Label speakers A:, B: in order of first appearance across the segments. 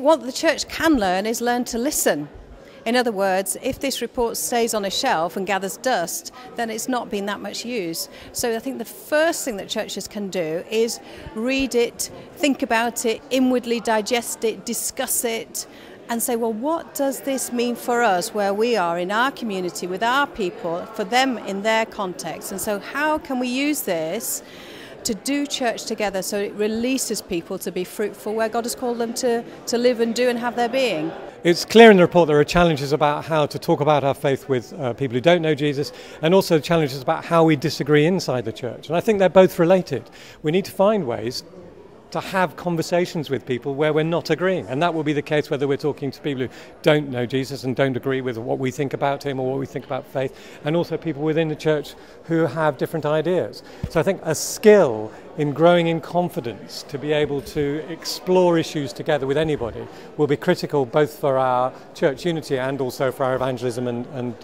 A: What the church can learn is learn to listen. In other words, if this report stays on a shelf and gathers dust, then it's not been that much use. So I think the first thing that churches can do is read it, think about it, inwardly digest it, discuss it, and say, well, what does this mean for us where we are in our community, with our people, for them in their context? And so how can we use this to do church together so it releases people to be fruitful where God has called them to live and do and have their being?
B: It's clear in the report there are challenges about how to talk about our faith with people who don't know Jesus, and also challenges about how we disagree inside the church. And I think they're both related. We need to find ways to have conversations with people where we're not agreeing. And that will be the case whether we're talking to people who don't know Jesus and don't agree with what we think about him or what we think about faith, and also people within the church who have different ideas. So I think a skill in growing in confidence to be able to explore issues together with anybody will be critical both for our church unity and also for our evangelism and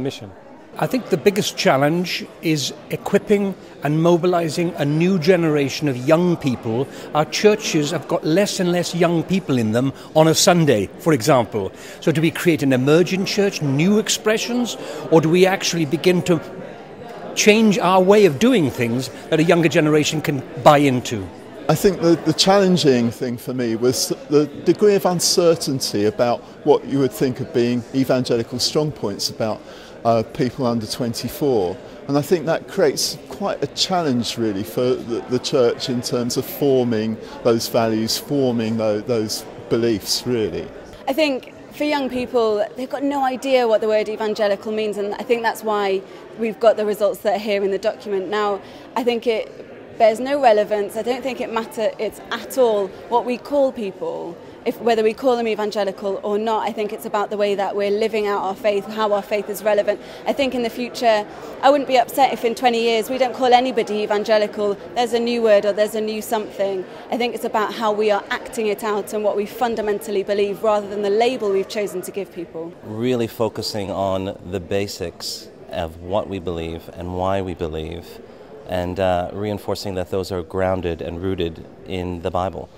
B: mission.
C: I think the biggest challenge is equipping and mobilizing a new generation of young people. Our churches have got less and less young people in them on a Sunday, for example. So do we create an emergent church, new expressions, or do we actually begin to change our way of doing things that a younger generation can buy into?
D: I think the challenging thing for me was the degree of uncertainty about what you would think of being evangelical strong points about people under 24, and I think that creates quite a challenge really for the church in terms of forming those values, forming those beliefs really.
E: I think for young people, they've got no idea what the word evangelical means, and I think that's why we've got the results that are here in the document. Now, I think it bears no relevance. I don't think it matters at all what we call people. Whether we call them evangelical or not, I think it's about the way that we're living out our faith, how our faith is relevant. I think in the future, I wouldn't be upset if in 20 years we don't call anybody evangelical, there's a new word or there's a new something. I think it's about how we are acting it out and what we fundamentally believe rather than the label we've chosen to give people.
F: Really focusing on the basics of what we believe and why we believe, and reinforcing that those are grounded and rooted in the Bible,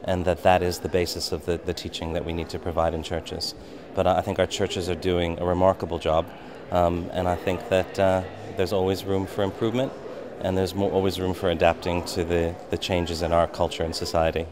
F: and that is the basis of the teaching that we need to provide in churches. But I think our churches are doing a remarkable job, and I think that there's always room for improvement, and there's always room for adapting to the changes in our culture and society.